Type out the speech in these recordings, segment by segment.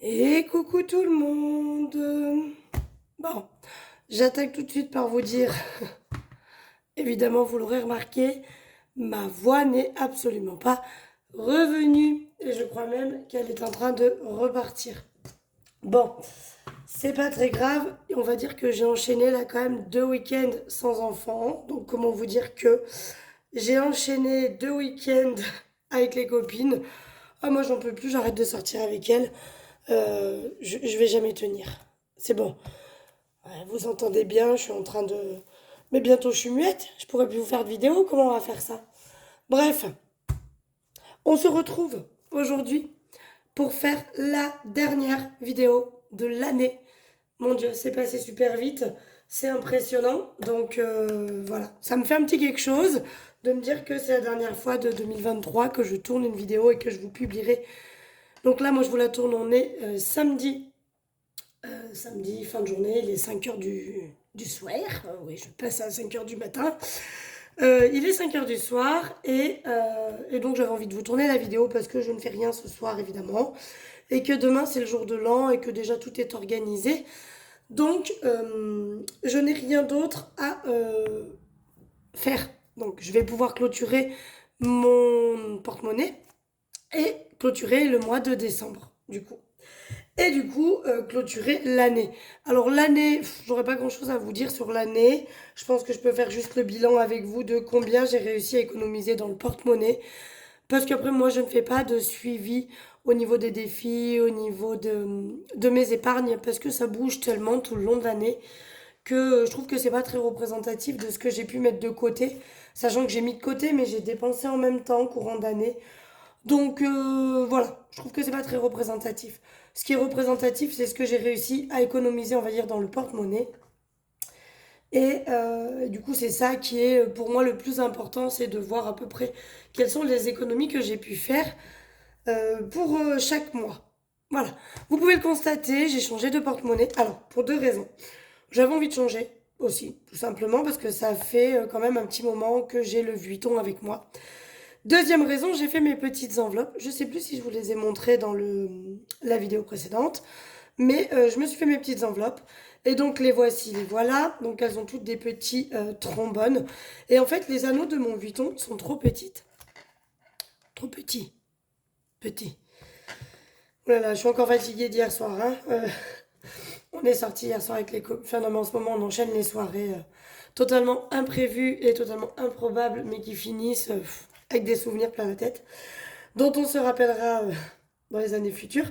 Et coucou tout le monde. Bon, j'attaque tout de suite par vous dire, évidemment vous l'aurez remarqué, ma voix n'est absolument pas revenue. Et je crois même qu'elle est en train de repartir. Bon, c'est pas très grave. On va dire que j'ai enchaîné là quand même 2 week-ends sans enfants. Donc comment vous dire que j'ai enchaîné 2 week-ends avec les copines. Ah moi j'en peux plus, j'arrête de sortir avec elles. Je vais jamais tenir. C'est bon. Ouais, vous entendez bien, je suis en train de... Mais bientôt je suis muette, je pourrais plus vous faire de vidéo, comment on va faire ça? Bref, on se retrouve aujourd'hui pour faire la dernière vidéo de l'année. Mon Dieu, c'est passé super vite, c'est impressionnant. Donc voilà, ça me fait un petit quelque chose de me dire que c'est la dernière fois de 2023 que je tourne une vidéo et que je vous publierai. Donc là, moi je vous la tourne, on est samedi. Samedi, fin de journée, il est 5 heures du soir. Oui, je passe à 5 heures du matin. Il est 5 heures du soir et donc j'avais envie de vous tourner la vidéo parce que je ne fais rien ce soir évidemment et que demain c'est le jour de l'an et que déjà tout est organisé. Donc je n'ai rien d'autre à faire. Donc je vais pouvoir clôturer mon porte-monnaie et clôturer le mois de décembre du coup. Et du coup, clôturer l'année. Alors l'année, j'aurais pas grand-chose à vous dire sur l'année. Je pense que je peux faire juste le bilan avec vous de combien j'ai réussi à économiser dans le porte-monnaie. Parce qu'après, moi, je ne fais pas de suivi au niveau des défis, au niveau de mes épargnes, parce que ça bouge tellement tout le long de l'année que je trouve que c'est pas très représentatif de ce que j'ai pu mettre de côté. Sachant que j'ai mis de côté, mais j'ai dépensé en même temps, courant d'année. Donc voilà, je trouve que c'est pas très représentatif. Ce qui est représentatif, c'est ce que j'ai réussi à économiser, on va dire, dans le porte-monnaie. Et du coup, c'est ça qui est pour moi le plus important, c'est de voir à peu près quelles sont les économies que j'ai pu faire pour chaque mois. Voilà. Vous pouvez le constater, j'ai changé de porte-monnaie. Alors, pour deux raisons. J'avais envie de changer aussi, tout simplement parce que ça fait quand même un petit moment que j'ai le Vuitton avec moi. Deuxième raison, j'ai fait mes petites enveloppes. Je sais plus si je vous les ai montrées dans la vidéo précédente, mais je me suis fait mes petites enveloppes. Et donc les voici, les voilà. Donc elles ont toutes des petits trombones. Et en fait, les anneaux de mon Vuitton sont trop petites. Trop petits. Petits. Oh là là, je suis encore fatiguée d'hier soir. Hein. On est sorti hier soir avec les copains. Enfin non, mais en ce moment, on enchaîne les soirées totalement imprévues et totalement improbables, mais qui finissent avec des souvenirs plein la tête, dont on se rappellera dans les années futures.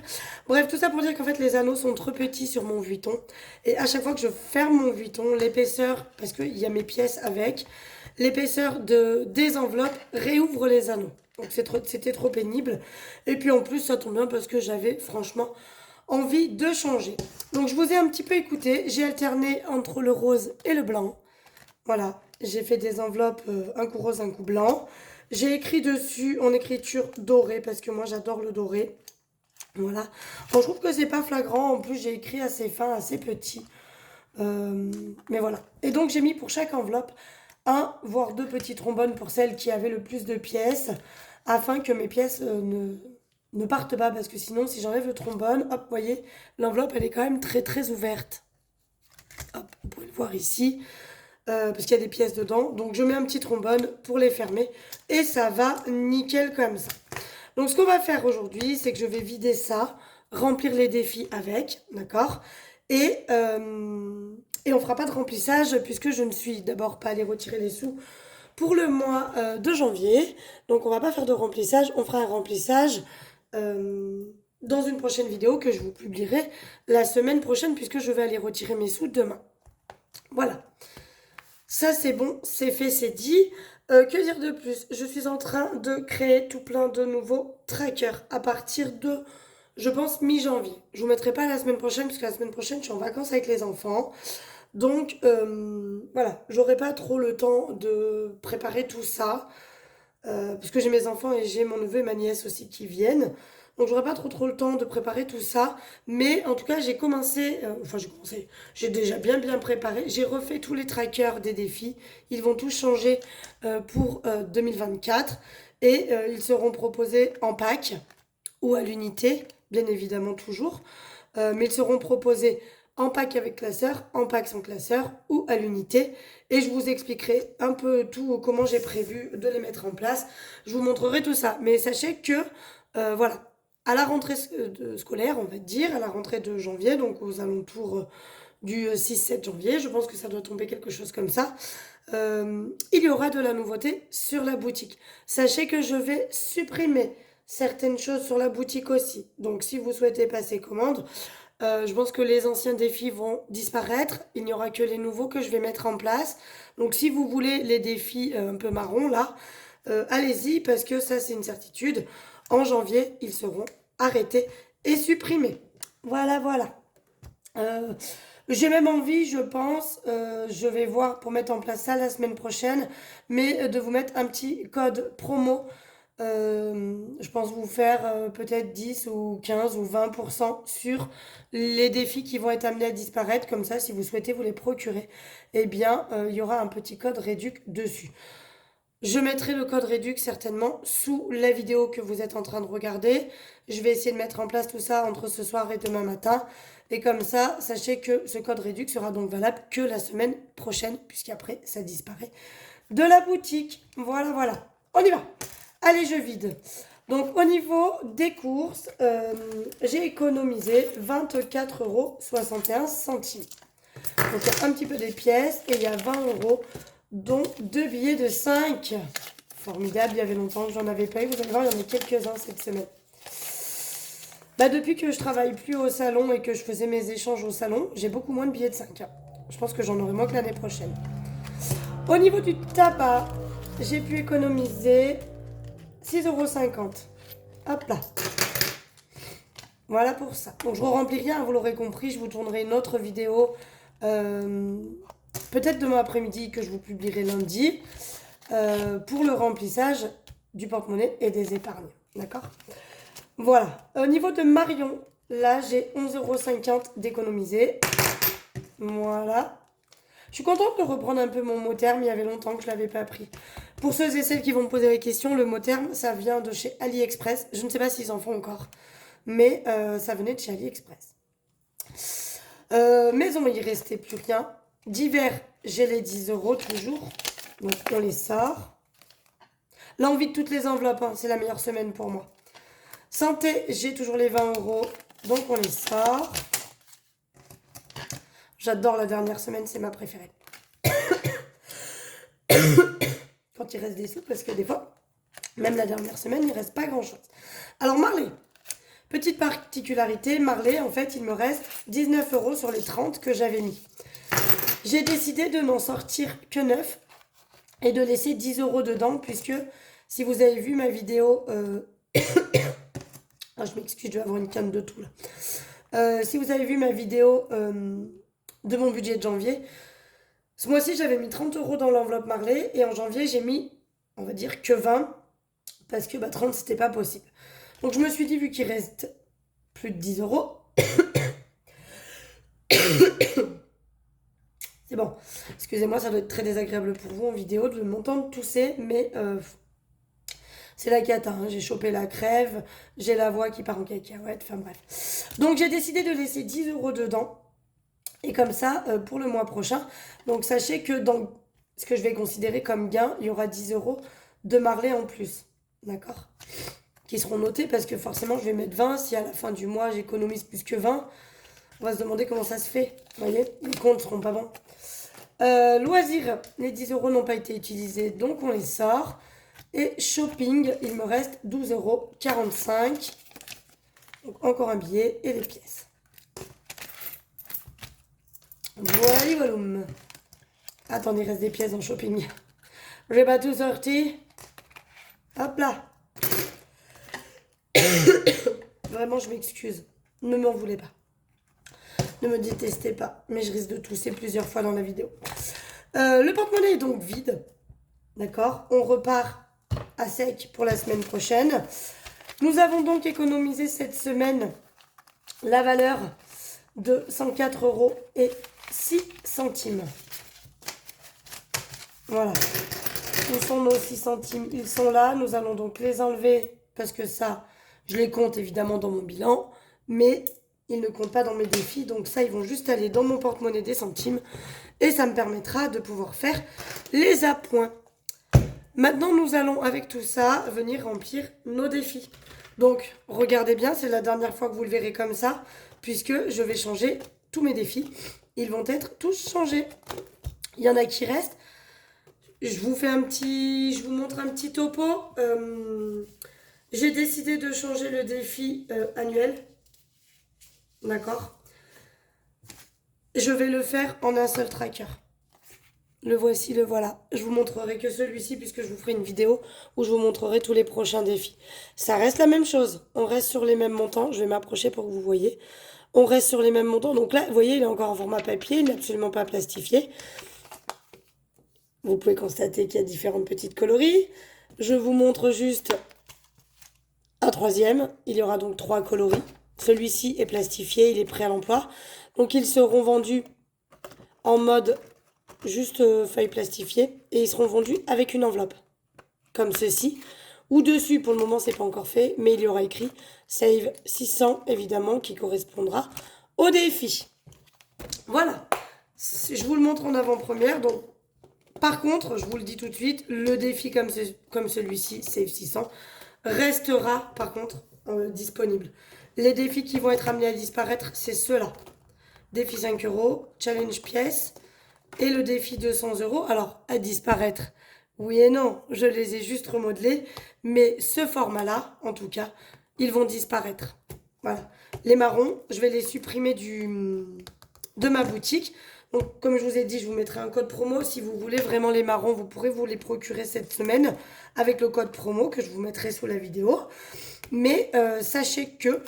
Bref, tout ça pour dire qu'en fait les anneaux sont trop petits sur mon Vuitton. Et à chaque fois que je ferme mon Vuitton, l'épaisseur, parce qu'il y a mes pièces avec, l'épaisseur des enveloppes réouvre les anneaux. Donc c'était trop pénible. Et puis en plus ça tombe bien parce que j'avais franchement envie de changer. Donc je vous ai un petit peu écouté. J'ai alterné entre le rose et le blanc. Voilà, j'ai fait des enveloppes, un coup rose, un coup blanc. J'ai écrit dessus en écriture dorée parce que moi j'adore le doré. Voilà. Bon, je trouve que c'est pas flagrant. En plus, j'ai écrit assez fin, assez petit. Mais voilà. Et donc, j'ai mis pour chaque enveloppe un, voire deux petits trombones pour celles qui avaient le plus de pièces, afin que mes pièces ne partent pas. Parce que sinon, si j'enlève le trombone, hop, vous voyez, l'enveloppe, elle est quand même très, très ouverte. Hop, vous pouvez le voir ici. Parce qu'il y a des pièces dedans. Donc, je mets un petit trombone pour les fermer. Et ça va nickel comme ça. Donc ce qu'on va faire aujourd'hui, c'est que je vais vider ça, remplir les défis avec, d'accord? Et on fera pas de remplissage puisque je ne suis d'abord pas allée retirer les sous pour le mois de janvier. Donc on va pas faire de remplissage, on fera un remplissage dans une prochaine vidéo que je vous publierai la semaine prochaine puisque je vais aller retirer mes sous demain. Voilà. Ça c'est bon, c'est fait, c'est dit. Que dire de plus? Je suis en train de créer tout plein de nouveaux trackers à partir de, je pense, mi-janvier. Je vous mettrai pas la semaine prochaine, parce que la semaine prochaine, je suis en vacances avec les enfants. Donc, voilà, j'aurai pas trop le temps de préparer tout ça. Parce que j'ai mes enfants et j'ai mon neveu et ma nièce aussi qui viennent. Donc j'aurai pas trop le temps de préparer tout ça. Mais en tout cas, j'ai déjà bien préparé. J'ai refait tous les trackers des défis. Ils vont tous changer pour 2024. Et ils seront proposés en pack ou à l'unité. bien évidemment toujours. Mais ils seront proposés en pack avec classeur, en pack sans classeur ou à l'unité. Et je vous expliquerai un peu tout, comment j'ai prévu de les mettre en place. Je vous montrerai tout ça. Mais sachez que, voilà, à la rentrée scolaire, on va dire, à la rentrée de janvier, donc aux alentours du 6-7 janvier, je pense que ça doit tomber quelque chose comme ça, il y aura de la nouveauté sur la boutique. Sachez que je vais supprimer certaines choses sur la boutique aussi. Donc si vous souhaitez passer commande, je pense que les anciens défis vont disparaître. Il n'y aura que les nouveaux que je vais mettre en place. Donc si vous voulez les défis un peu marron là, allez-y parce que ça c'est une certitude. En janvier, ils seront arrêtés et supprimés. Voilà, voilà. J'ai même envie, je pense, je vais voir pour mettre en place ça la semaine prochaine, mais de vous mettre un petit code promo. Je pense vous faire peut-être 10 ou 15 ou 20% sur les défis qui vont être amenés à disparaître. Comme ça, si vous souhaitez vous les procurer, eh bien, il y aura un petit code réduc dessus. Je mettrai le code réduc certainement sous la vidéo que vous êtes en train de regarder. Je vais essayer de mettre en place tout ça entre ce soir et demain matin. Et comme ça, sachez que ce code réduc sera donc valable que la semaine prochaine, puisqu'après, ça disparaît de la boutique. Voilà, voilà. On y va. Allez, je vide. Donc, au niveau des courses, j'ai économisé 24,61 €. Donc, il y a un petit peu des pièces et il y a 20 €, dont 2 billets de 5. Formidable, il y avait longtemps que j'en avais pas eu. Vous allez voir, il y en a quelques-uns cette semaine. Bah, depuis que je travaille plus au salon et que je faisais mes échanges au salon, j'ai beaucoup moins de billets de 5. Je pense que j'en aurai moins que l'année prochaine. Au niveau du tabac, j'ai pu économiser 6,50 €. Hop là. Voilà pour ça. Donc je ne remplis rien, vous l'aurez compris, je vous tournerai une autre vidéo peut-être demain après-midi que je vous publierai lundi pour le remplissage du porte-monnaie et des épargnes. D'accord? Voilà. Au niveau de Marion, là j'ai 11,50 € d'économiser. Voilà. Je suis contente de reprendre un peu mon mot terme, il y avait longtemps que je ne l'avais pas pris. Pour ceux et celles qui vont me poser des questions, le mot terme, ça vient de chez AliExpress. Je ne sais pas s'ils en font encore, mais ça venait de chez AliExpress. Maison, il ne restait plus rien. Divers, j'ai les 10 € toujours. Donc on les sort. Là, on vide toutes les enveloppes, hein. C'est la meilleure semaine pour moi. Santé, j'ai toujours les 20 €. Donc on les sort. J'adore la dernière semaine, c'est ma préférée. Quand il reste des sous, parce que des fois, même la dernière semaine, il ne reste pas grand-chose. Alors Marley, petite particularité, Marley, en fait, il me reste 19 € sur les 30 que j'avais mis. J'ai décidé de n'en sortir que 9 et de laisser 10 € dedans, puisque si vous avez vu ma vidéo... Ah, je m'excuse, je vais avoir une canne de tout là. Si vous avez vu ma vidéo de mon budget de janvier, ce mois-ci, j'avais mis 30 € dans l'enveloppe Marley et en janvier, j'ai mis, on va dire, que 20 parce que 30, c'était pas possible. Donc, je me suis dit, vu qu'il reste plus de 10 €, c'est bon. Excusez-moi, ça doit être très désagréable pour vous en vidéo de m'entendre tousser, mais c'est la cata, hein. J'ai chopé la crève, j'ai la voix qui part en cacahuète, enfin bref. Donc, j'ai décidé de laisser 10 € dedans. Et comme ça, pour le mois prochain, donc sachez que dans ce que je vais considérer comme gain, il y aura 10 € de Marley en plus. D'accord? Qui seront notés parce que forcément, je vais mettre 20. Si à la fin du mois, j'économise plus que 20, on va se demander comment ça se fait. Vous voyez? Les comptes seront pas bons. Loisirs, les 10 € n'ont pas été utilisés, donc on les sort. Et shopping, il me reste 12,45 €. Donc encore un billet et les pièces. Voilà, voilà. Attendez, il reste des pièces en shopping. J'ai pas tout sorti. Hop là. Vraiment, je m'excuse. Ne m'en voulez pas. Ne me détestez pas. Mais je risque de tousser plusieurs fois dans la vidéo. Le porte-monnaie est donc vide. D'accord? On repart à sec pour la semaine prochaine. Nous avons donc économisé cette semaine la valeur de 104,06 €. Voilà. Où sont nos 6 centimes? Ils sont là. Nous allons donc les enlever parce que ça, je les compte évidemment dans mon bilan. mais ils ne comptent pas dans mes défis. Donc ça, ils vont juste aller dans mon porte-monnaie des centimes. Et ça me permettra de pouvoir faire les appoints. Maintenant, nous allons, avec tout ça, venir remplir nos défis. Donc, regardez bien, c'est la dernière fois que vous le verrez comme ça, puisque je vais changer tous mes défis. Ils vont être tous changés. Il y en a qui restent. Je vous montre un petit topo. J'ai décidé de changer le défi annuel. D'accord? Je vais le faire en un seul tracker. Le voici, le voilà. Je vous montrerai que celui-ci puisque je vous ferai une vidéo où je vous montrerai tous les prochains défis. Ça reste la même chose. On reste sur les mêmes montants. Je vais m'approcher pour que vous voyez. On reste sur les mêmes montants. Donc là, vous voyez, il est encore en format papier. Il n'est absolument pas plastifié. Vous pouvez constater qu'il y a différentes petites coloris. Je vous montre juste un troisième. Il y aura donc 3 coloris. Celui-ci est plastifié. Il est prêt à l'emploi. Donc ils seront vendus en mode juste feuille plastifiée et ils seront vendus avec une enveloppe comme ceci ou dessus. Pour le moment c'est pas encore fait, mais il y aura écrit Save 600 évidemment, qui correspondra au défi. Voilà, je vous le montre en avant-première. Donc par contre, je vous le dis tout de suite, le défi comme celui-ci, Save 600, restera par contre disponible. Les défis qui vont être amenés à disparaître, c'est ceux-là. Défi 5 €, challenge pièce et le défi 200 €. Alors, à disparaître, oui et non, je les ai juste remodelés, mais ce format-là, en tout cas, ils vont disparaître. Voilà. Les marrons, je vais les supprimer de ma boutique. Donc, comme je vous ai dit, je vous mettrai un code promo. Si vous voulez vraiment les marrons, vous pourrez vous les procurer cette semaine avec le code promo que je vous mettrai sous la vidéo. Mais sachez que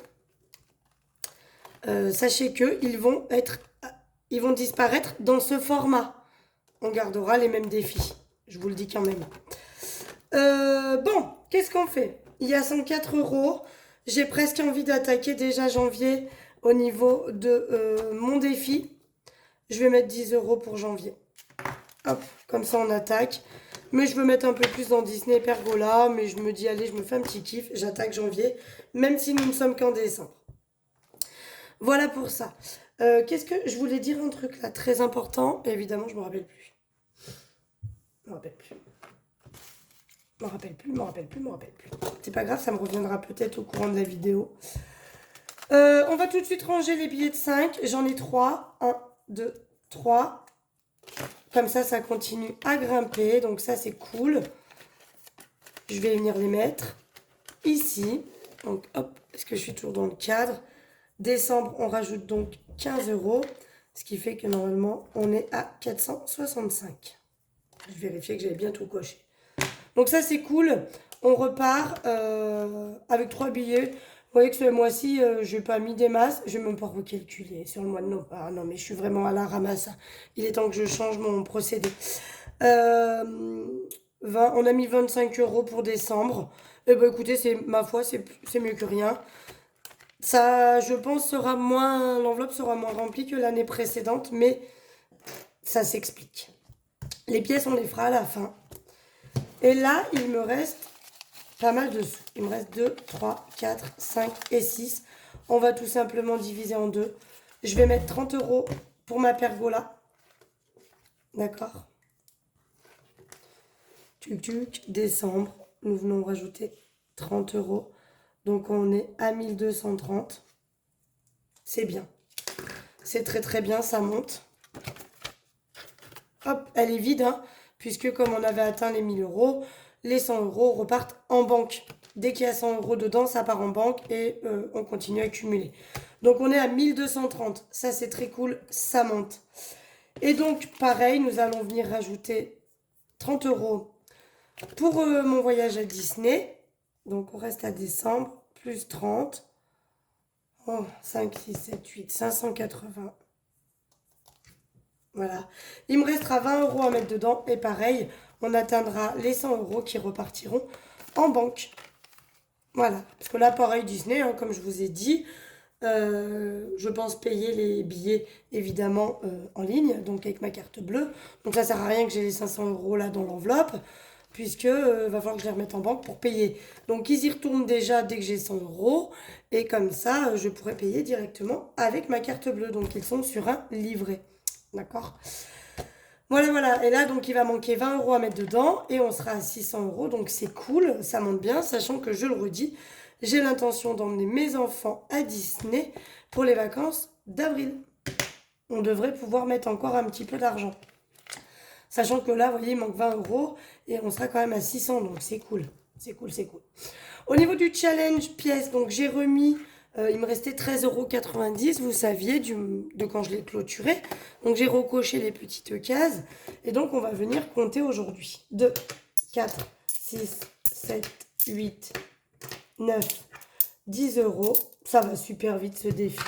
ils vont disparaître dans ce format. On gardera les mêmes défis. Je vous le dis quand même. Bon, qu'est-ce qu'on fait? Il y a 104 €. J'ai presque envie d'attaquer déjà janvier au niveau de mon défi. Je vais mettre 10 € pour janvier. Hop, comme ça on attaque. Mais je veux mettre un peu plus dans Disney Pergola. Mais je me dis, allez, je me fais un petit kiff. J'attaque janvier, même si nous ne sommes qu'en décembre. Voilà pour ça. Qu'est-ce que je voulais dire, un truc là très important. Et évidemment, je me rappelle plus. Je me rappelle plus. Me rappelle plus. C'est pas grave, ça me reviendra peut-être au courant de la vidéo. On va tout de suite ranger les billets de 5. J'en ai 3. 1, 2, 3. Comme ça continue à grimper. Donc ça, c'est cool. Je vais venir les mettre ici. Donc hop, est-ce que je suis toujours dans le cadre? Décembre, on rajoute donc 15 €. Ce qui fait que normalement, on est à 465. Je vérifiais que j'avais bien tout coché. Donc ça, c'est cool. On repart avec 3 billets. Vous voyez que ce mois-ci, je n'ai pas mis des masses. Je ne vais même pas recalculer sur le mois de novembre. Ah non, mais je suis vraiment à la ramasse. Il est temps que je change mon procédé. On a mis 25 € pour décembre. Et ben écoutez, ma foi, c'est mieux que rien. Ça, je pense, l'enveloppe sera moins remplie que l'année précédente, mais ça s'explique. Les pièces, on les fera à la fin. Et là, il me reste pas mal de sous. Il me reste 2, 3, 4, 5 et 6. On va tout simplement diviser en deux. Je vais mettre 30 € pour ma pergola. D'accord? Décembre, nous venons rajouter 30 €. Donc, on est à 1230. C'est bien. C'est très, très bien. Ça monte. Hop, elle est vide, hein, puisque comme on avait atteint les 1000 €, les 100 € repartent en banque. Dès qu'il y a 100 € dedans, ça part en banque et on continue à cumuler. Donc, on est à 1230. Ça, c'est très cool. Ça monte. Et donc, pareil, nous allons venir rajouter 30 € pour mon voyage à Disney. Donc, on reste à décembre, plus 30. Oh, 5, 6, 7, 8, 580. Voilà. Il me restera 20 € à mettre dedans. Et pareil, on atteindra les 100 € qui repartiront en banque. Voilà. Parce que là, pareil, Disney, hein, comme je vous ai dit, je pense payer les billets, évidemment, en ligne, donc avec ma carte bleue. Donc ça sert à rien que j'ai les 500 € là dans l'enveloppe. puisque va falloir que je les remette en banque pour payer. Donc ils y retournent déjà dès que j'ai 100 euros, et comme ça, je pourrais payer directement avec ma carte bleue. Donc ils sont sur un livret. D'accord? Voilà, voilà. Et là, donc, il va manquer 20 euros à mettre dedans et on sera à 600 euros. Donc, c'est cool, ça monte bien, sachant que je le redis, j'ai l'intention d'emmener mes enfants à Disney pour les vacances d'avril. On devrait pouvoir mettre encore un petit peu d'argent. Sachant que là, vous voyez, il manque 20 euros et on sera quand même à 600, donc c'est cool. C'est cool, c'est cool. Au niveau du challenge pièce, donc j'ai remis, il me restait 13,90 €, vous saviez, de quand je l'ai clôturé. Donc j'ai recoché les petites cases. Et donc on va venir compter aujourd'hui. 2, 4, 6, 7, 8, 9, 10 euros. Ça va super vite ce défi.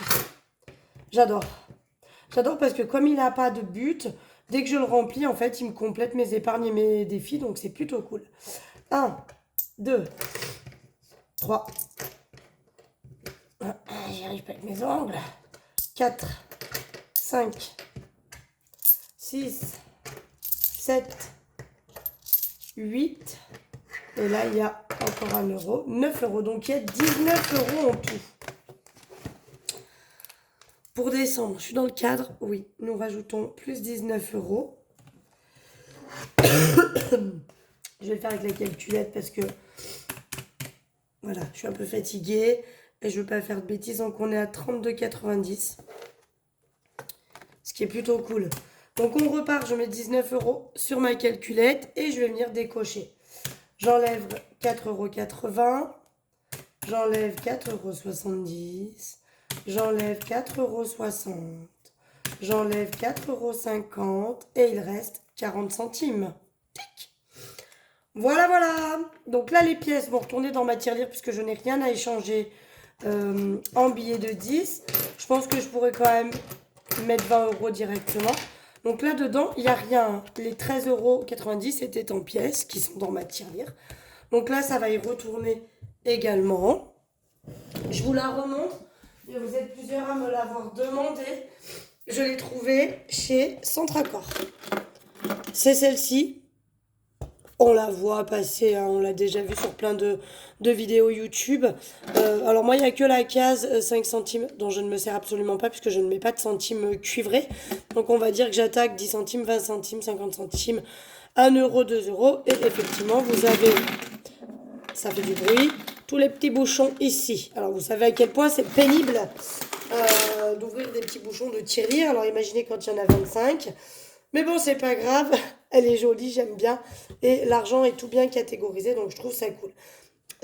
J'adore. J'adore parce que comme il n'a pas de but, dès que je le remplis, en fait, il me complète mes épargnes et mes défis. Donc c'est plutôt cool. 1, 2, 3. J'y arrive pas avec mes ongles. 4, 5, 6, 7, 8. Et là, il y a encore 1 euro. 9 euros. Donc, il y a 19 euros en tout. Pour décembre, je suis dans le cadre. Oui, nous rajoutons plus 19 euros. Je vais le faire avec la calculette parce que, voilà, je suis un peu fatiguée. Et je ne veux pas faire de bêtises. Donc, on est à 32,90. Ce qui est plutôt cool. Donc, on repart. Je mets 19 euros sur ma calculette et je vais venir décocher. J'enlève 4,80 €. J'enlève 4,70 €. J'enlève 4,60 €. J'enlève 4,50 € et il reste 40 centimes. Tic. Voilà, voilà. Donc là, les pièces vont retourner dans ma tirelire puisque je n'ai rien à échanger en billets de 10. Je pense que je pourrais quand même mettre 20 euros directement. Donc là-dedans, il n'y a rien. Les 13,90 € étaient en pièces qui sont dans ma tirelire. Donc là, ça va y retourner également. Je vous la remonte. Vous êtes plusieurs à me l'avoir demandé. Je l'ai trouvée chez Centracor. C'est celle-ci. On la voit passer, hein, on l'a déjà vu sur plein de vidéos YouTube. Alors moi, il n'y a que la case 5 centimes dont je ne me sers absolument pas puisque je ne mets pas de centimes cuivrés. Donc on va dire que j'attaque 10 centimes, 20 centimes, 50 centimes, 1 euro, 2 euros. Et effectivement, vous avez, ça fait du bruit, tous les petits bouchons ici. Alors vous savez à quel point c'est pénible d'ouvrir des petits bouchons de tirelire. Alors imaginez quand il y en a 25. Mais bon, c'est pas grave. Elle est jolie, j'aime bien. Et l'argent est tout bien catégorisé, donc je trouve ça cool.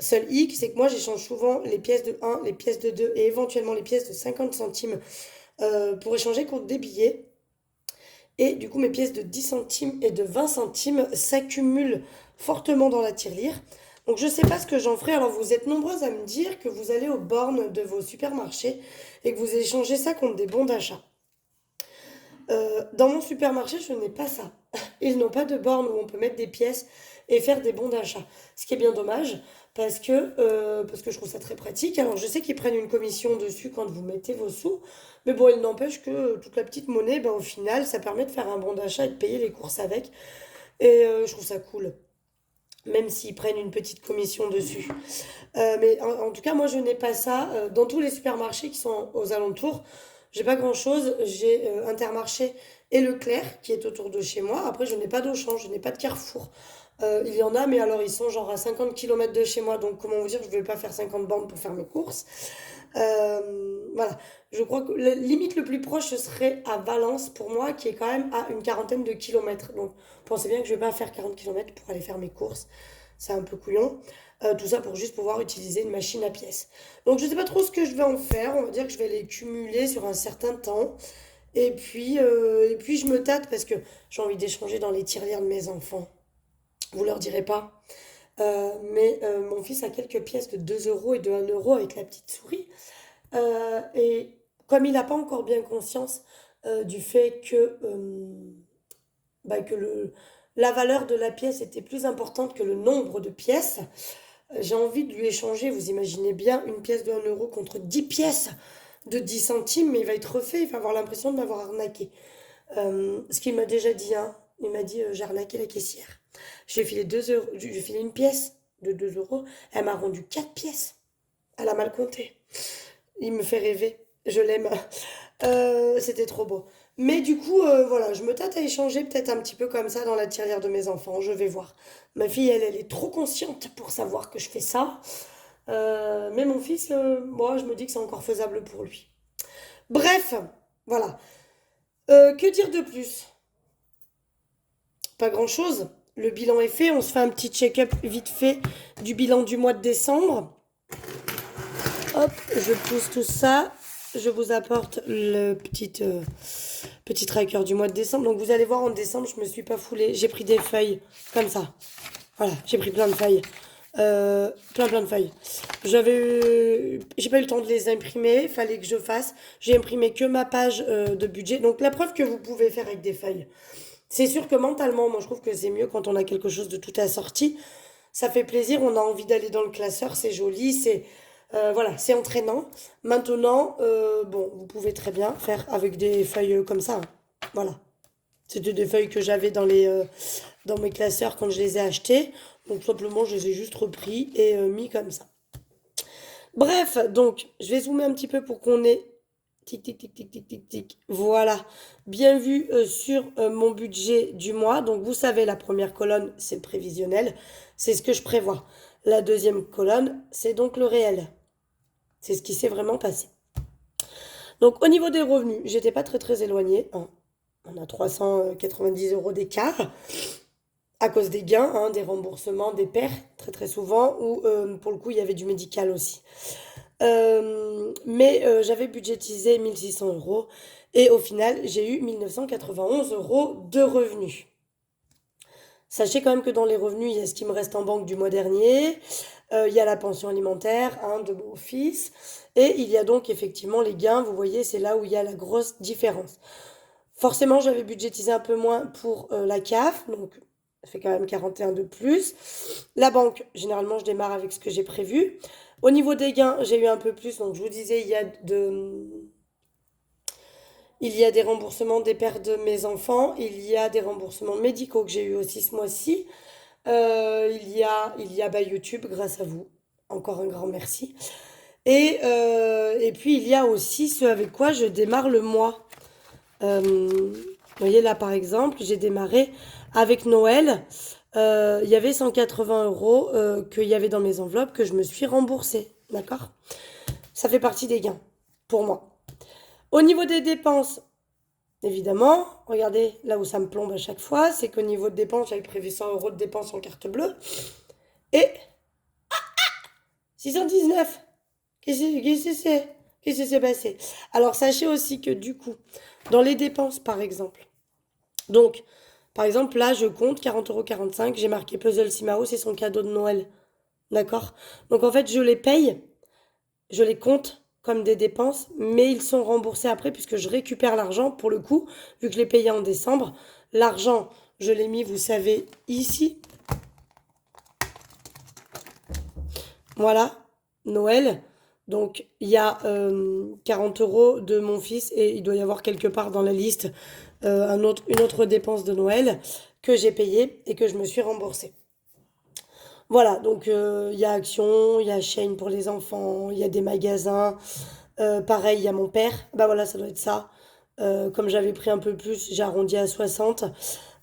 Seul hic, c'est que moi, j'échange souvent les pièces de 1, les pièces de 2 et éventuellement les pièces de 50 centimes pour échanger contre des billets. Et du coup, mes pièces de 10 centimes et de 20 centimes s'accumulent fortement dans la tirelire. Donc, je ne sais pas ce que j'en ferai. Alors, vous êtes nombreuses à me dire que vous allez aux bornes de vos supermarchés et que vous échangez ça contre des bons d'achat. Dans mon supermarché, je n'ai pas ça. Ils n'ont pas de borne où on peut mettre des pièces et faire des bons d'achat. Ce qui est bien dommage parce que je trouve ça très pratique. Alors je sais qu'ils prennent une commission dessus quand vous mettez vos sous, mais bon, il n'empêche que toute la petite monnaie, ben, au final, ça permet de faire un bon d'achat et de payer les courses avec. Et je trouve ça cool, même s'ils prennent une petite commission dessus. Mais en tout cas, moi, je n'ai pas ça. Dans tous les supermarchés qui sont aux alentours, j'ai pas grand-chose. J'ai Intermarché et Leclerc qui est autour de chez moi. Après, je n'ai pas d'Auchan, je n'ai pas de Carrefour. Il y en a, mais alors ils sont genre à 50 km de chez moi. Donc, comment vous dire, je ne vais pas faire 50 bornes pour faire mes courses. Voilà. Je crois que limite le plus proche, ce serait à Valence pour moi, qui est quand même à une quarantaine de kilomètres. Donc, pensez bien que je ne vais pas faire 40 km pour aller faire mes courses. C'est un peu couillon. Tout ça pour juste pouvoir utiliser une machine à pièces. Donc je ne sais pas trop ce que je vais en faire. On va dire que je vais les cumuler sur un certain temps. Et puis je me tâte parce que j'ai envie d'échanger dans les tirelires de mes enfants. Vous leur direz pas. Mais mon fils a quelques pièces de 2 euros et de 1 euro avec la petite souris. Et comme il n'a pas encore bien conscience du fait que la valeur de la pièce était plus importante que le nombre de pièces, j'ai envie de lui échanger, vous imaginez bien, une pièce de 1 euro contre 10 pièces de 10 centimes, mais il va être refait, il va avoir l'impression de m'avoir arnaqué. Ce qu'il m'a déjà dit, hein, il m'a dit j'ai arnaqué la caissière. J'ai filé 2 euros, j'ai filé une pièce de 2 euros. Elle m'a rendu 4 pièces. Elle a mal compté. Il me fait rêver. Je l'aime. C'était trop beau. Mais du coup, voilà, je me tâte à échanger peut-être un petit peu comme ça dans la tirelire de mes enfants. Je vais voir. Ma fille, elle est trop consciente pour savoir que je fais ça. Mais mon fils, moi, je me dis que c'est encore faisable pour lui. Bref, voilà. Que dire de plus? Pas grand-chose. Le bilan est fait. On se fait un petit check-up vite fait du bilan du mois de décembre. Hop, je pousse tout ça. Je vous apporte le petit tracker du mois de décembre. Donc vous allez voir, en décembre, je me suis pas foulée. J'ai pris des feuilles comme ça. Voilà, j'ai pris plein de feuilles. Plein de feuilles. J'ai pas eu le temps de les imprimer. Fallait que je fasse. J'ai imprimé que ma page de budget. Donc la preuve que vous pouvez faire avec des feuilles. C'est sûr que mentalement, moi je trouve que c'est mieux quand on a quelque chose de tout assorti. Ça fait plaisir, on a envie d'aller dans le classeur, c'est joli, voilà, c'est entraînant. Maintenant, bon, vous pouvez très bien faire avec des feuilles comme ça, hein. Voilà. C'était des feuilles que j'avais dans mes classeurs quand je les ai achetées. Donc simplement, je les ai juste repris et mis comme ça. Bref, donc, je vais zoomer un petit peu pour qu'on ait tic, tic, tic, tic, tic, tic, tic. Voilà. Bien vu sur mon budget du mois. Donc, vous savez, la première colonne, c'est le prévisionnel. C'est ce que je prévois. La deuxième colonne, c'est donc le réel. C'est ce qui s'est vraiment passé. Donc, au niveau des revenus, j'étais pas très éloignée, hein. On a 390 euros d'écart à cause des gains, hein, des remboursements, des pertes, très souvent, ou pour le coup, il y avait du médical aussi. Mais j'avais budgétisé 1600 euros et au final, j'ai eu 1991 euros de revenus. Sachez quand même que dans les revenus, il y a ce qui me reste en banque du mois dernier, il y a la pension alimentaire, hein, de mon fils, et il y a donc effectivement les gains. Vous voyez, c'est là où il y a la grosse différence. Forcément, j'avais budgétisé un peu moins pour la CAF, donc ça fait quand même 41 de plus. La banque, généralement, je démarre avec ce que j'ai prévu. Au niveau des gains, j'ai eu un peu plus, donc je vous disais, il y a des remboursements des pères de mes enfants, il y a des remboursements médicaux que j'ai eu aussi ce mois-ci. Il y a bah, YouTube, grâce à vous. Encore un grand merci. Et puis, il y a aussi ce avec quoi je démarre le mois. Vous voyez là par exemple, j'ai démarré avec Noël. Il y avait 180 euros qu'il y avait dans mes enveloppes que je me suis remboursée. D'accord? Ça fait partie des gains pour moi. Au niveau des dépenses, évidemment, regardez là où ça me plombe à chaque fois, c'est qu'au niveau de dépenses, j'avais prévu 100 euros de dépenses en carte bleue. Et 619. Qu'est-ce qui s'est passé? Alors sachez aussi que du coup, dans les dépenses par exemple, donc par exemple là je compte 40,45 €, j'ai marqué Puzzle Simao, c'est son cadeau de Noël. D'accord? Donc en fait je les paye, je les compte comme des dépenses, mais ils sont remboursés après puisque je récupère l'argent pour le coup, vu que je l'ai payé en décembre. L'argent, je l'ai mis, vous savez, ici. Voilà, Noël. Donc, il y a 40 euros de mon fils et il doit y avoir quelque part dans la liste une autre dépense de Noël que j'ai payée et que je me suis remboursée. Voilà, donc il y a Action, il y a Shein pour les enfants, il y a des magasins. Pareil, il y a mon père. Bah voilà, ça doit être ça. Comme j'avais pris un peu plus, j'ai arrondi à 60.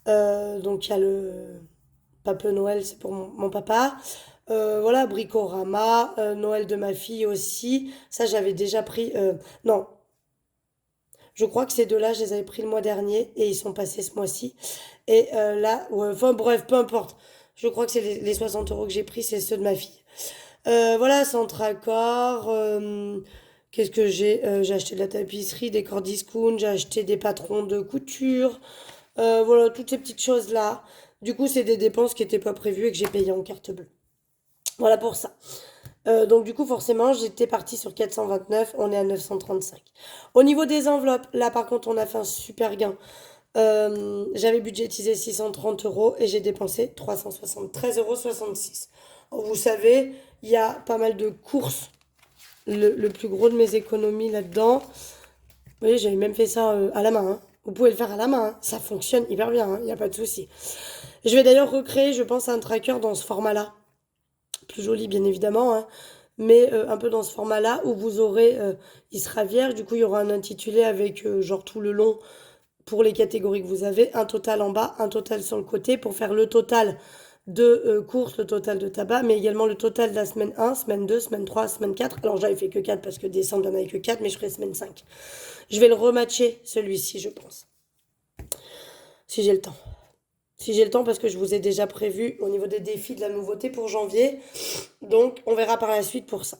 Donc il y a le Pape Noël, c'est pour mon papa. Voilà, Bricorama, Noël de ma fille aussi. Ça, j'avais déjà pris. Non, je crois que ces deux-là, je les avais pris le mois dernier et ils sont passés ce mois-ci. Et là, ouais, enfin bref, peu importe. Je crois que c'est les 60 euros que j'ai pris, c'est ceux de ma fille. Voilà, Centracor. Qu'est-ce que j'ai? J'ai acheté de la tapisserie, des cordiscount, j'ai acheté des patrons de couture. Voilà, toutes ces petites choses-là. Du coup, c'est des dépenses qui n'étaient pas prévues et que j'ai payées en carte bleue. Voilà pour ça. Donc du coup, forcément, j'étais partie sur 429, on est à 935. Au niveau des enveloppes, là par contre, on a fait un super gain. J'avais budgétisé 630 euros et j'ai dépensé 373,66 €. Vous savez, il y a pas mal de courses. Le plus gros de mes économies là-dedans. Vous voyez, j'avais même fait ça à la main, hein. Vous pouvez le faire à la main, hein. Ça fonctionne hyper bien, il n'y a pas de souci. Je vais d'ailleurs recréer, je pense, un tracker dans ce format-là. Plus joli, bien évidemment, hein, mais un peu dans ce format-là où vous aurez, il sera vierge, du coup, il y aura un intitulé avec genre tout le long pour les catégories que vous avez, un total en bas, un total sur le côté pour faire le total de courses, le total de tabac, mais également le total de la semaine 1, semaine 2, semaine 3, semaine 4. Alors j'avais fait que 4 parce que décembre, il n'y en avait que 4, mais je ferai semaine 5. Je vais le rematcher, celui-ci, je pense, si j'ai le temps. Si j'ai le temps, parce que je vous ai déjà prévu au niveau des défis de la nouveauté pour janvier. Donc, on verra par la suite pour ça.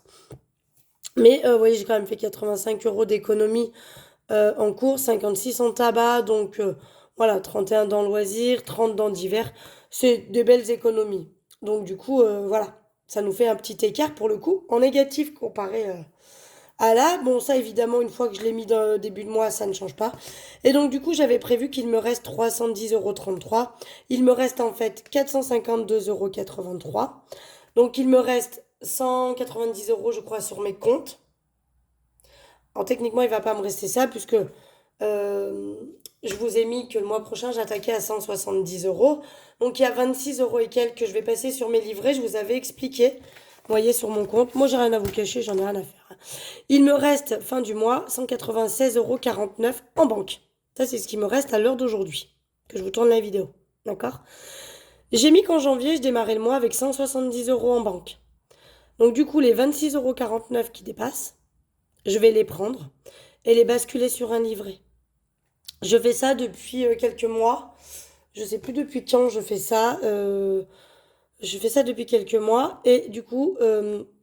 Mais, vous voyez, j'ai quand même fait 85 euros d'économie en cours, 56 en tabac. Donc, voilà, 31 dans loisirs, 30 dans divers. C'est des belles économies. Donc, du coup, voilà, ça nous fait un petit écart pour le coup, en négatif comparé à là. Bon, ça, évidemment, une fois que je l'ai mis dans le début de mois, ça ne change pas. Et donc, du coup, j'avais prévu qu'il me reste 310,33 €. Il me reste en fait 452,83 €. Donc, il me reste 190 euros, je crois, sur mes comptes. Alors, techniquement, il ne va pas me rester ça, puisque je vous ai mis que le mois prochain, j'attaquais à 170 euros. Donc, il y a 26 euros et quelques que je vais passer sur mes livrets. Je vous avais expliqué. Vous voyez sur mon compte. Moi, j'ai rien à vous cacher, j'en ai rien à faire. Il me reste, fin du mois, 196,49 € en banque. Ça, c'est ce qui me reste à l'heure d'aujourd'hui, que je vous tourne la vidéo. D'accord? J'ai mis qu'en janvier, je démarrais le mois avec 170 euros en banque. Donc, du coup, les 26,49 € qui dépassent, je vais les prendre et les basculer sur un livret. Je fais ça depuis quelques mois. Je sais plus depuis quand je fais ça. Je fais ça depuis quelques mois et du coup,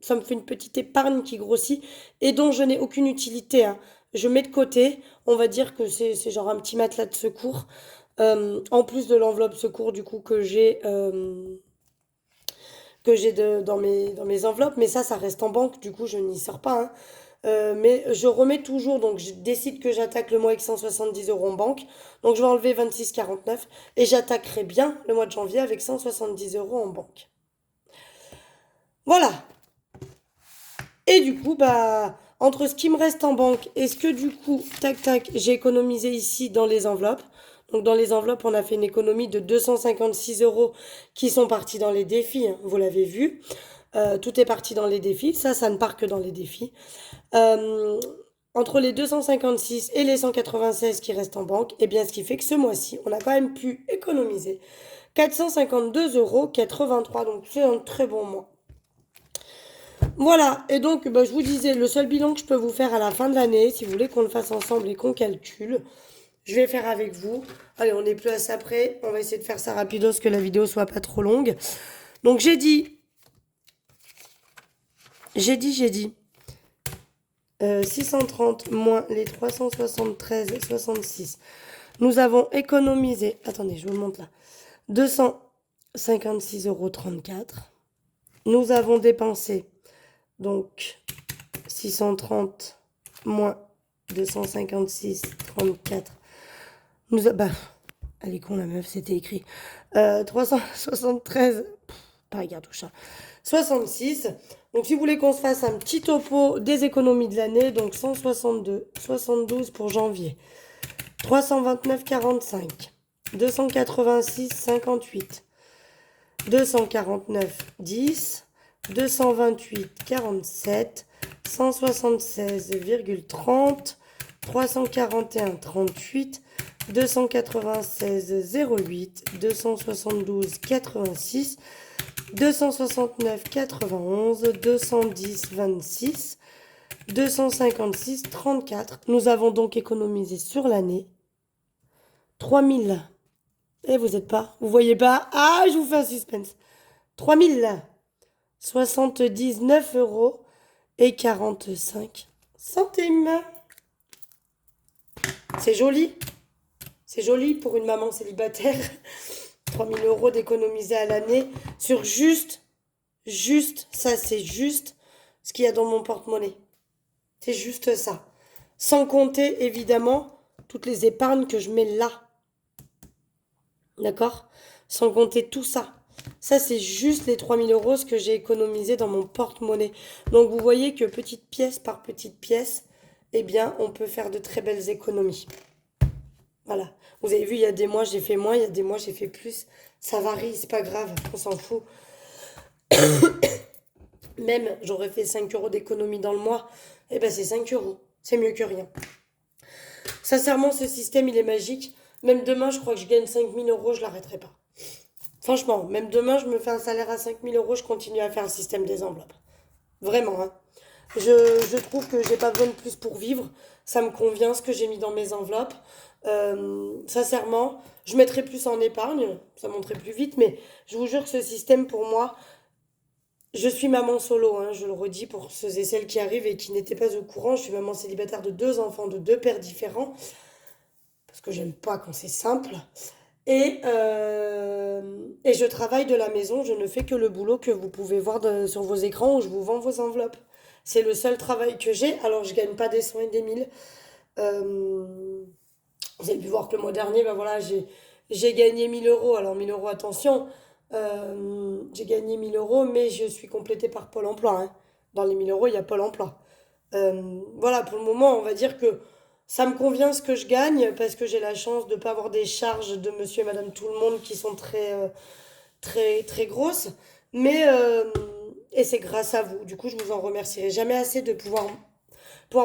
ça me fait une petite épargne qui grossit et dont je n'ai aucune utilité, hein. Je mets de côté, on va dire que c'est genre un petit matelas de secours, en plus de l'enveloppe secours du coup que j'ai dans mes enveloppes, mais ça reste en banque, du coup je n'y sors pas, hein. Mais je remets toujours, donc je décide que j'attaque le mois avec 170 euros en banque. Donc je vais enlever 26,49 et j'attaquerai bien le mois de janvier avec 170 euros en banque. Voilà. Et du coup, bah, entre ce qui me reste en banque et ce que du coup, tac tac, j'ai économisé ici dans les enveloppes. Donc dans les enveloppes, on a fait une économie de 256 euros qui sont partis dans les défis, hein, vous l'avez vu. Tout est parti dans les défis. Ça ne part que dans les défis. Entre les 256 et les 196 qui restent en banque, et bien ce qui fait que ce mois-ci, on a quand même pu économiser 452,83 €. Donc c'est un très bon mois. Voilà, et donc bah, je vous disais, le seul bilan que je peux vous faire à la fin de l'année, si vous voulez qu'on le fasse ensemble et qu'on calcule, je vais faire avec vous. Allez, on n'est plus à ça près, on va essayer de faire ça rapidos, que la vidéo soit pas trop longue. Donc j'ai dit 630 moins les 373,66. Nous avons économisé, attendez, je vous le montre là, 256,34 €. Nous avons dépensé, donc, 630 moins 256,34. Bah, elle est con la meuf, c'était écrit. 373, pas cartouche, 66. Donc, si vous voulez qu'on se fasse un petit topo des économies de l'année, donc 162, 72 pour janvier, 329,45, 286,58, 249,10, 228,47, 176,30, 341,38, 296,08, 272,86, 269,91, 210,26, 256,34. Nous avons donc économisé sur l'année 3000. Et vous êtes pas, vous voyez pas. Ah, je vous fais un suspense. 3079 € et 45 centimes. C'est joli. C'est joli pour une maman célibataire. 3000 € d'économiser à l'année sur juste, ça c'est juste ce qu'il y a dans mon porte-monnaie. C'est juste ça. Sans compter évidemment toutes les épargnes que je mets là. D'accord? Sans compter tout ça. Ça, c'est juste les 3000 € ce que j'ai économisé dans mon porte-monnaie. Donc, vous voyez que petite pièce par petite pièce, eh bien, on peut faire de très belles économies. Voilà. Vous avez vu, il y a des mois, j'ai fait moins, il y a des mois, j'ai fait plus. Ça varie, c'est pas grave, on s'en fout. Même, j'aurais fait 5 euros d'économie dans le mois. Eh ben, c'est 5 euros. C'est mieux que rien. Sincèrement, ce système, il est magique. Même demain, je crois que je gagne 5 000 euros, je l'arrêterai pas. Franchement, même demain, je me fais un salaire à 5 000 euros, je continue à faire le système des enveloppes. Vraiment, hein. Je trouve que j'ai pas besoin de plus pour vivre. Ça me convient ce que j'ai mis dans mes enveloppes. Sincèrement, je mettrai plus en épargne, ça monterait plus vite, mais je vous jure que ce système, pour moi, je suis maman solo, hein, je le redis pour ceux et celles qui arrivent et qui n'étaient pas au courant. Je suis maman célibataire de deux enfants, de deux pères différents, parce que j'aime pas quand c'est simple. Et je travaille de la maison, je ne fais que le boulot que vous pouvez voir sur vos écrans où je vous vends vos enveloppes. C'est le seul travail que j'ai, alors je gagne pas des cent et des mille. Euh, vous avez pu voir que le mois dernier, ben voilà, j'ai gagné 1 000 euros. Alors 1 000 euros, attention, j'ai gagné 1 000 euros, mais je suis complétée par Pôle emploi, hein. Dans les 1 000 euros, il y a Pôle emploi. Voilà, pour le moment, on va dire que ça me convient ce que je gagne parce que j'ai la chance de ne pas avoir des charges de monsieur et madame tout le monde qui sont très, très grosses. Mais, et c'est grâce à vous. Du coup, je vous en remercierai jamais assez de pouvoir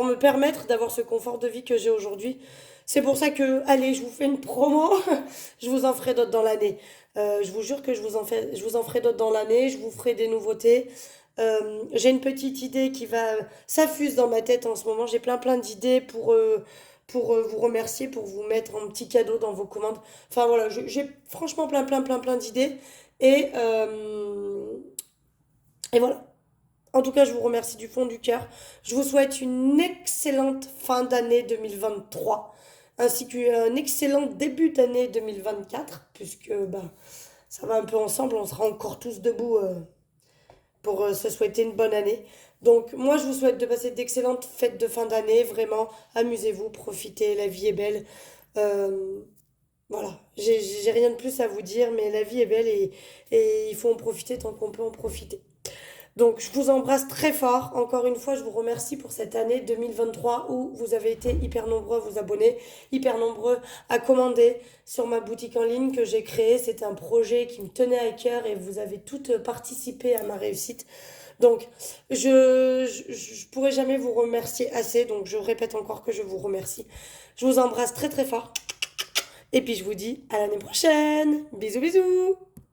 me permettre d'avoir ce confort de vie que j'ai aujourd'hui. C'est pour ça que, allez, je vous fais une promo, je vous en ferai d'autres dans l'année. Je vous jure que je vous en ferai d'autres dans l'année, je vous ferai des nouveautés. J'ai une petite idée qui va s'affuse dans ma tête en ce moment. J'ai plein d'idées pour vous remercier, pour vous mettre un petit cadeau dans vos commandes. Enfin voilà, j'ai franchement plein d'idées. Et, euh, et voilà. En tout cas, je vous remercie du fond du cœur. Je vous souhaite une excellente fin d'année 2023, ainsi qu'un excellent début d'année 2024, puisque bah, ça va un peu ensemble, on sera encore tous debout pour se souhaiter une bonne année. Donc moi, je vous souhaite de passer d'excellentes fêtes de fin d'année, vraiment, amusez-vous, profitez, la vie est belle. Euh, voilà, j'ai rien de plus à vous dire, mais la vie est belle et il faut en profiter tant qu'on peut en profiter. Donc, je vous embrasse très fort. Encore une fois, je vous remercie pour cette année 2023 où vous avez été hyper nombreux à vous abonner, hyper nombreux à commander sur ma boutique en ligne que j'ai créée. C'était un projet qui me tenait à cœur et vous avez toutes participé à ma réussite. Donc, je pourrais jamais vous remercier assez. Donc, je répète encore que je vous remercie. Je vous embrasse très très fort. Et puis, je vous dis à l'année prochaine. Bisous, bisous.